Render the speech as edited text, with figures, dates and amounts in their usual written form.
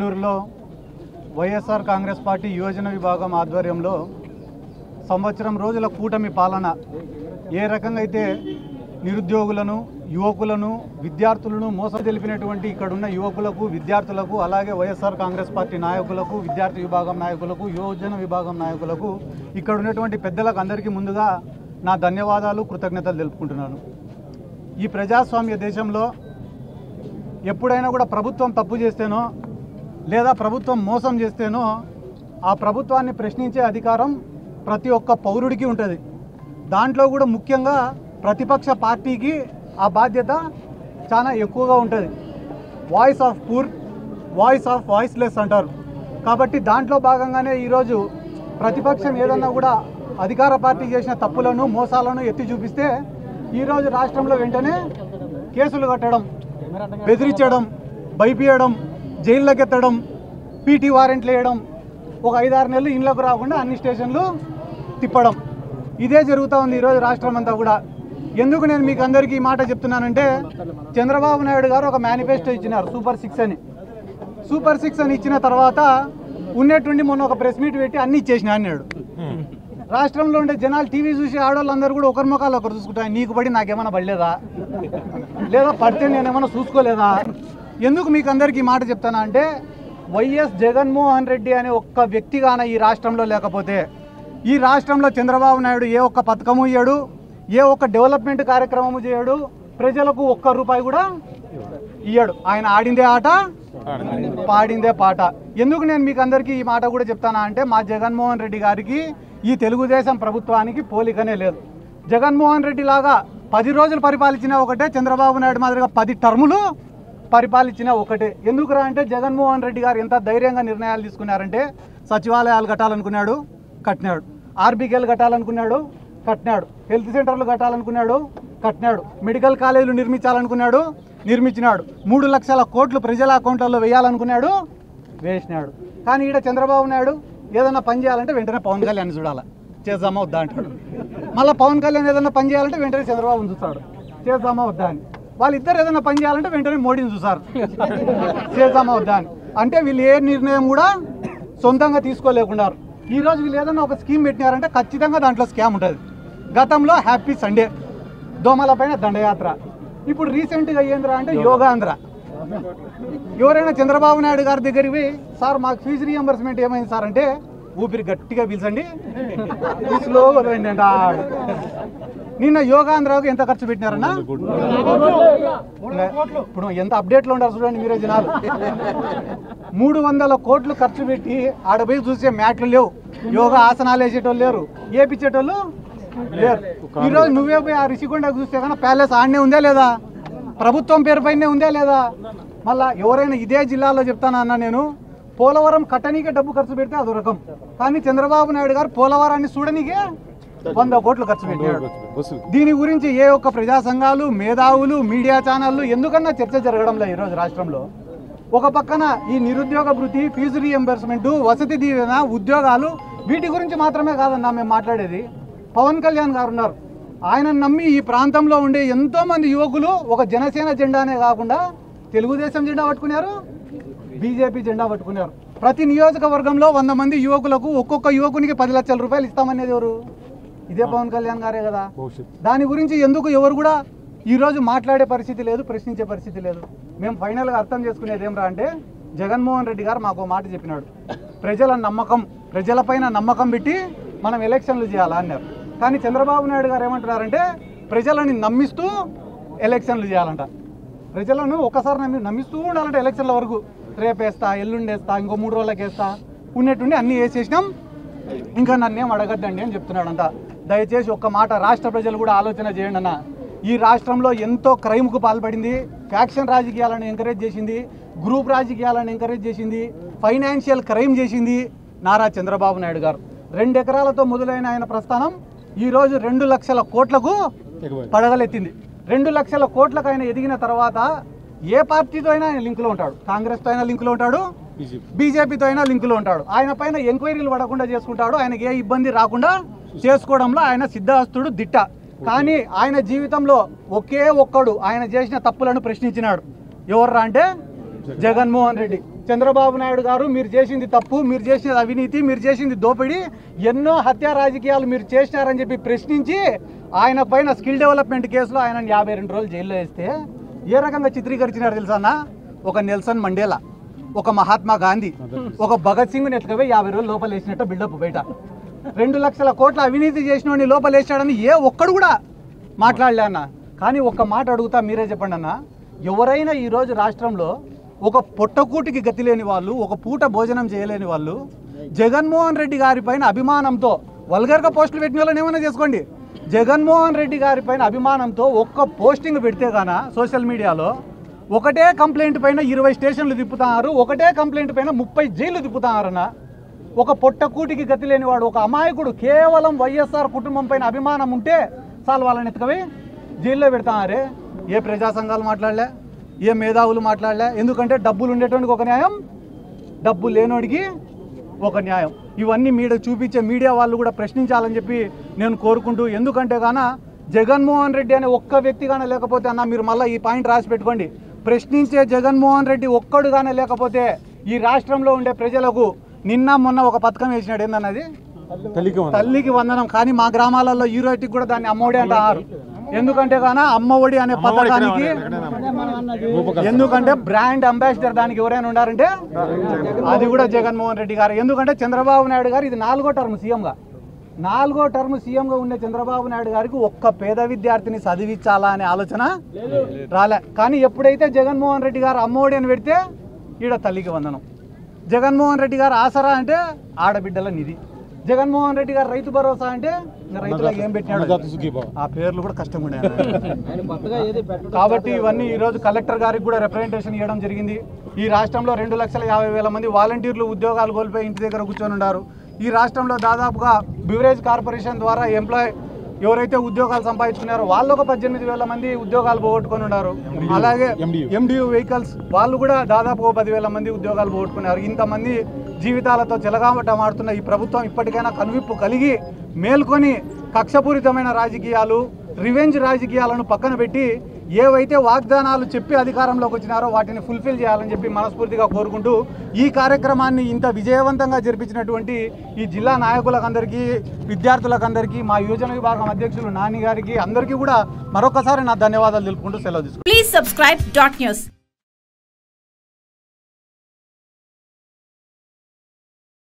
నెల్లూరులో వైఎస్ఆర్ కాంగ్రెస్ పార్టీ యువజన విభాగం ఆధ్వర్యంలో సంవత్సరం రోజుల కూటమి పాలన ఏ రకంగా అయితే నిరుద్యోగులను యువకులను విద్యార్థులను మోసం తెలిపినటువంటి ఇక్కడున్న యువకులకు విద్యార్థులకు అలాగే వైఎస్ఆర్ కాంగ్రెస్ పార్టీ నాయకులకు విద్యార్థి విభాగం నాయకులకు యువజన విభాగం నాయకులకు ఇక్కడ ఉన్నటువంటి పెద్దలకు అందరికీ ముందుగా నా ధన్యవాదాలు కృతజ్ఞతలు తెలుపుకుంటున్నాను. ఈ ప్రజాస్వామ్య దేశంలో ఎప్పుడైనా కూడా ప్రభుత్వం తప్పు చేస్తేనో లేదా ప్రభుత్వం మోసం చేస్తేనో ఆ ప్రభుత్వాన్ని ప్రశ్నించే అధికారం ప్రతి ఒక్క పౌరుడికి ఉంటుంది. దాంట్లో కూడా ముఖ్యంగా ప్రతిపక్ష పార్టీకి ఆ బాధ్యత చాలా ఎక్కువగా ఉంటుంది. Voice of poor, voice of voiceless అంటారు. కాబట్టి దాంట్లో భాగంగానే ఈరోజు ప్రతిపక్షం ఏదన్నా కూడా అధికార పార్టీ చేసిన తప్పులను మోసాలను ఎత్తి చూపిస్తే ఈరోజు రాష్ట్రంలో వెంటనే కేసులు కట్టడం, బెదిరించడం, భయపీయడం, జైల్లోకి ఎత్తడం, పీటీ వారెంట్లు వేయడం, ఒక 5-6 నెలలు ఇళ్ళకు రాకుండా అన్ని స్టేషన్లు తిప్పడం, ఇదే జరుగుతూ ఉంది ఈరోజు రాష్ట్రం అంతా కూడా. ఎందుకు నేను మీకు అందరికీ ఈ మాట చెప్తున్నానంటే, చంద్రబాబు నాయుడు గారు ఒక మేనిఫెస్టో ఇచ్చినారు సూపర్ 6 అని. సూపర్ 6 అని ఇచ్చిన తర్వాత ఉన్నట్టుండి మొన్న ఒక ప్రెస్ మీట్ పెట్టి అన్ని ఇచ్చేసిన అన్నాడు. రాష్ట్రంలో ఉండే జనాలు టీవీ చూసి ఆడవాళ్ళందరూ కూడా ఒకరి ముఖాలు ఒకరు చూసుకుంటారు. నీకు పడి నాకేమైనా పడలేదా, లేదా పడితే నేనేమైనా చూసుకోలేదా? ఎందుకు మీకు అందరికీ ఈ మాట చెప్తానా అంటే, వైఎస్ జగన్మోహన్ రెడ్డి అనే ఒక్క వ్యక్తిగాన ఈ రాష్ట్రంలో లేకపోతే ఈ రాష్ట్రంలో చంద్రబాబు నాయుడు ఏ ఒక్క పథకము ఇయ్యడు, ఏ ఒక్క డెవలప్మెంట్ కార్యక్రమము చేయడు, ప్రజలకు ఒక్క రూపాయి కూడా ఇయ్యడు. ఆయన ఆడిందే ఆట, పాడిందే పాట. ఎందుకు నేను మీకు అందరికీ ఈ మాట కూడా చెప్తానా అంటే, మా జగన్మోహన్ రెడ్డి గారికి ఈ తెలుగుదేశం ప్రభుత్వానికి పోలికనే లేదు. జగన్మోహన్ రెడ్డి లాగా 10 రోజులు పరిపాలించినా ఒకటే, చంద్రబాబు నాయుడు మాదిరిగా 10 టర్ములు పరిపాలించినా ఒకటే. ఎందుకురా అంటే, జగన్మోహన్ రెడ్డి గారు ఎంత ధైర్యంగా నిర్ణయాలు తీసుకున్నారంటే, సచివాలయాలు కట్టాలనుకున్నాడు, కట్టినాడు. ఆర్బీకేలు కట్టాలనుకున్నాడు, కట్టినాడు. హెల్త్ సెంటర్లు కట్టాలనుకున్నాడు, కట్టినాడు. మెడికల్ కాలేజీలు నిర్మించాలనుకున్నాడు, నిర్మించినాడు. 3 లక్షల కోట్లు ప్రజల అకౌంట్లలో వేయాలనుకున్నాడు, వేసినాడు. కానీ ఈడ చంద్రబాబు నాయుడు ఏదైనా పని చేయాలంటే వెంటనే పవన్ కళ్యాణ్ చూడాలి, చేద్దామా వద్దా అంటాడు. మళ్ళీ పవన్ కళ్యాణ్ ఏదైనా పని చేయాలంటే వెంటనే చంద్రబాబుని చూస్తాడు, చేద్దామా వద్దా అని. వాళ్ళిద్దరు ఏదైనా పని చేయాలంటే వెంటనే మోడీని చూసారు, చేద్దామా వద్దా అని. అంటే వీళ్ళు ఏ నిర్ణయం కూడా సొంతంగా తీసుకోలేకున్నారు. ఈరోజు వీళ్ళు ఏదైనా ఒక స్కీమ్ పెట్టినారంటే ఖచ్చితంగా దాంట్లో స్కామ్ ఉంటుంది. గతంలో హ్యాపీ సండే, దోమల పైన దండయాత్ర, ఇప్పుడు రీసెంట్గా ఏంద్రా అంటే యోగాంధ్ర. ఎవరైనా చంద్రబాబు నాయుడు గారి దగ్గరికి పోయి, సార్ మాకు ఫీజు రీఎంబర్స్మెంట్ ఏమైంది సార్ అంటే, ఊపిరి గట్టిగా పీల్చండి, స్లోగా వదలండి అంట. నిన్న యోగాంధ్రకు ఎంత ఖర్చు పెట్టినారన్నా? ఇప్పుడు ఎంత అప్డేట్లో ఉంటారు చూడండి మీరే జనాలు. 300 కోట్లు ఖర్చు పెట్టి ఆడపోయి చూసే మ్యాట్లు లేవు, యోగా ఆసనాలు వేసేటోళ్ళు లేరు, ఏపిచ్చేటోళ్ళు లేరు. ఈరోజు నువ్వే పోయి ఆ రిషికొండకు చూస్తే కానీ ప్యాలెస్ ఆడనే ఉందా లేదా, ప్రభుత్వం పేరు పైనే ఉందా లేదా? మళ్ళా ఎవరైనా ఇదే జిల్లాలో చెప్తానన్నా నేను, పోలవరం కట్టనీకే డబ్బు ఖర్చు పెడితే అదో రకం, కానీ చంద్రబాబు నాయుడు గారు పోలవరాన్ని చూడనీకే 100 కోట్లు ఖర్చు పెట్టాడు. దీని గురించి ఏ ఒక్క ప్రజా సంఘాలు, మేధావులు, మీడియా ఛానళ్ళు ఎందుకన్నా చర్చ జరగడంలో ఈరోజు రాష్ట్రంలో. ఒక పక్కన ఈ నిరుద్యోగ భృతి, ఫీజు రీఎంబర్స్మెంట్, వసతి దీవెన, ఉద్యోగాలు, వీటి గురించి మాత్రమే కాదన్నా మేము మాట్లాడేది. పవన్ కళ్యాణ్ గారు ఉన్నారు, ఆయన నమ్మి ఈ ప్రాంతంలో ఉండే ఎంతోమంది యువకులు ఒక జనసేన జెండానే కాకుండా తెలుగుదేశం జెండా పట్టుకున్నారు, బీజేపీ జెండా పట్టుకున్నారు. ప్రతి నియోజకవర్గంలో 100 మంది యువకులకు ఒక్కొక్క యువకునికి 10 లక్షల రూపాయలు ఇస్తామనేది ఎవరు? ఇదే పవన్ కళ్యాణ్ గారే కదా. దాని గురించి ఎందుకు ఎవరు కూడా ఈరోజు మాట్లాడే పరిస్థితి లేదు, ప్రశ్నించే పరిస్థితి లేదు. మేము ఫైనల్గా అర్థం చేసుకునేది ఏమరా అంటే, జగన్మోహన్ రెడ్డి గారు మాకు మాట చెప్పినాడు, ప్రజలపైన నమ్మకం పెట్టి మనం ఎలక్షన్లు చేయాలా అన్నారు. కానీ చంద్రబాబు నాయుడు గారు ఏమంటున్నారంటే, ప్రజలని నమ్మిస్తూ ఎలక్షన్లు చేయాలంట. ప్రజలను ఒక్కసారి నమ్మిస్తూ ఉండాలంటే ఎలక్షన్ల వరకు. రేపేస్తా, ఎల్లుండేస్తా, ఇంకో 3 రోజులకి వేస్తా, ఉన్నట్టుండి అన్నీ వేసేసినాం, ఇంకా నన్నేం అడగద్దండి అని చెప్తున్నాడంట. దయచేసి ఒక్క మాట రాష్ట్ర ప్రజలు కూడా ఆలోచన చేయండి అన్న. ఈ రాష్ట్రంలో ఎంతో క్రైమ్కు పాల్పడింది, ఫ్యాక్షన్ రాజకీయాలను ఎంకరేజ్ చేసింది, గ్రూప్ రాజకీయాలను ఎంకరేజ్ చేసింది, ఫైనాన్షియల్ క్రైమ్ చేసింది నారా చంద్రబాబు నాయుడు గారు. 2 ఎకరాలతో మొదలైన ఆయన ప్రస్థానం ఈరోజు 2 లక్షల కోట్లకు పడగలెత్తింది. 2 లక్షల కోట్లకు ఆయన ఎదిగిన తర్వాత ఏ పార్టీతో అయినా ఆయన లింకులో ఉంటాడు, కాంగ్రెస్తో అయినా లింకులో ఉంటాడు, బీజేపీతో అయినా లింకులో ఉంటాడు. ఆయన పైన ఎంక్వైరీలు పడకుండా చేసుకుంటాడు, ఆయనకి ఏ ఇబ్బంది రాకుండా చేసుకోవడంలో ఆయన సిద్ధహస్తుడు, దిట్ట. కానీ ఆయన జీవితంలో ఒకే ఒక్కడు ఆయన చేసిన తప్పులను ప్రశ్నించినాడు. ఎవర్రా అంటే జగన్మోహన్ రెడ్డి. చంద్రబాబు నాయుడు గారు మీరు చేసింది తప్పు, మీరు చేసినది అవినీతి, మీరు చేసింది దోపిడీ, ఎన్నో హత్యా రాజకీయాలు మీరు చేసినారని చెప్పి ప్రశ్నించి ఆయన పైన స్కిల్ డెవలప్మెంట్ కేసులో ఆయన 52 రోజులు జైల్లో వేస్తే ఏ రకంగా చిత్రీకరించినారు తెలుసా అన్న? ఒక నెల్సన్ మండేలా, ఒక మహాత్మా గాంధీ, ఒక భగత్ సింగ్ ఎట్లవే 50 రోజులు లోపల వేసినట్టు బిల్డప్ బయట 2 లక్షల కోట్ల అవినీతి చేసినోడిని లోపల వేసాడని ఏ ఒక్కడు కూడా మాట్లాడలే అన్న. కానీ ఒక్క మాట అడుగుతా, మీరే చెప్పండి అన్న, ఎవరైనా ఈరోజు రాష్ట్రంలో ఒక పొట్టకూటికి గతి లేని వాళ్ళు, ఒక పూట భోజనం చేయలేని వాళ్ళు జగన్మోహన్ రెడ్డి గారి పైన అభిమానంతో, వల్గర్గా పోస్టులు పెట్టిన వాళ్ళని ఏమైనా చేసుకోండి, జగన్మోహన్ రెడ్డి గారి పైన అభిమానంతో ఒక్క పోస్టింగ్ పెడితే గాన సోషల్ మీడియాలో ఒకటే కంప్లైంట్ పైన 20 స్టేషన్లు తిప్పుతున్నారు, ఒకటే కంప్లైంట్ పైన 30 జైలు తిప్పుతున్నారన్న. ఒక పొట్టకూటికి గతి లేనివాడు, ఒక అమాయకుడు, కేవలం వైఎస్ఆర్ కుటుంబం పైన అభిమానం ఉంటే చాలు వాళ్ళని ఎత్తుకవి జైల్లో పెడతారే. ఏ ప్రజా సంఘాలు మాట్లాడలే, ఏ మేధావులు మాట్లాడలే. ఎందుకంటే డబ్బులు ఉండేటోడికి ఒక న్యాయం, డబ్బు లేనోడికి ఒక న్యాయం. ఇవన్నీ చూపించే మీడియా వాళ్ళు కూడా ప్రశ్నించాలని చెప్పి నేను కోరుకుంటూ, ఎందుకంటే గాన జగన్మోహన్ రెడ్డి అనే ఒక్క వ్యక్తి కానీ లేకపోతే అన్న, మీరు మళ్ళీ ఈ పాయింట్ రాసి పెట్టుకోండి, ప్రశ్నించే జగన్మోహన్ రెడ్డి ఒక్కడుగానే లేకపోతే ఈ రాష్ట్రంలో ఉండే ప్రజలకు నిన్న మొన్న ఒక పథకం వేసినాడు, ఏందన్నది తల్లికి వందనం. కానీ మా గ్రామాలలో ఈ రోజుకి కూడా దాన్ని అమ్మఒడి అంటారు. ఎందుకంటే గాన అమ్మఒడి అనే పథకానికి, ఎందుకంటే బ్రాండ్ అంబాసిడర్ దానికి ఎవరైనా ఉండారంటే అది కూడా జగన్మోహన్ రెడ్డి గారు. ఎందుకంటే చంద్రబాబు నాయుడు గారు ఇది 4వ టర్మ్ సీఎంగా, 4వ టర్మ్ సీఎంగా ఉండే చంద్రబాబు నాయుడు గారికి ఒక్క పేద విద్యార్థిని చదివించాలా అనే ఆలోచన రాలే. కానీ ఎప్పుడైతే జగన్మోహన్ రెడ్డి గారు అమ్మఒడి అని పెడితే ఈడ తల్లికి వందనం, జగన్మోహన్ రెడ్డి గారు ఆసరా అంటే ఆడబిడ్డల నిధి, జగన్మోహన్ రెడ్డి గారు రైతు భరోసా అంటే రైతులకు ఏం పెట్టినాడు, ఆ పేర్లు కూడా కష్టంగా ఉన్నాయి. కాబట్టి ఇవన్నీ ఈరోజు కలెక్టర్ గారికి కూడా రిప్రజెంటేషన్ ఇవ్వడం జరిగింది. ఈ రాష్ట్రంలో 2,50,000 మంది వాలంటీర్లు ఉద్యోగాలు కోల్పోయి ఇంటి దగ్గర కూర్చొని ఉన్నారు. ఈ రాష్ట్రంలో దాదాపుగా బివరేజ్ కార్పొరేషన్ ద్వారా ఎవరైతే ఉద్యోగాలు సంపాదించుకున్నారో వాళ్ళు ఒక 18,000 మంది ఉద్యోగాలు పోగొట్టుకొని ఉన్నారు. అలాగే ఎండియూ వెహికల్స్ వాళ్ళు కూడా దాదాపు 10,000 మంది ఉద్యోగాలు పోగొట్టుకున్నారు. ఇంతమంది జీవితాలతో చెలగాటమాడుతున్న ఈ ప్రభుత్వం ఇప్పటికైనా కనువిప్పు కలిగి మేల్కొని కక్షపూరితమైన రాజకీయాలు, రివెంజ్ రాజకీయాలను పక్కన పెట్టి ఏవైతే వాగ్దానాలు చెప్పి అధికారంలోకి వచ్చినారో వాటిని ఫుల్ఫిల్ చేయాలని చెప్పి మనస్ఫూర్తిగా కోరుకుంటూ, ఈ కార్యక్రమాన్ని ఇంత విజయవంతంగా జరిపించినటువంటి ఈ జిల్లా నాయకులకందరికీ, విద్యార్థులకందరికీ, మా యువజన విభాగం అధ్యక్షులు నాని గారికి అందరికీ కూడా మరొకసారి నా ధన్యవాదాలు తెలుపుకుంటూ సెలవు తీసుకుంటాను. Please subscribe .news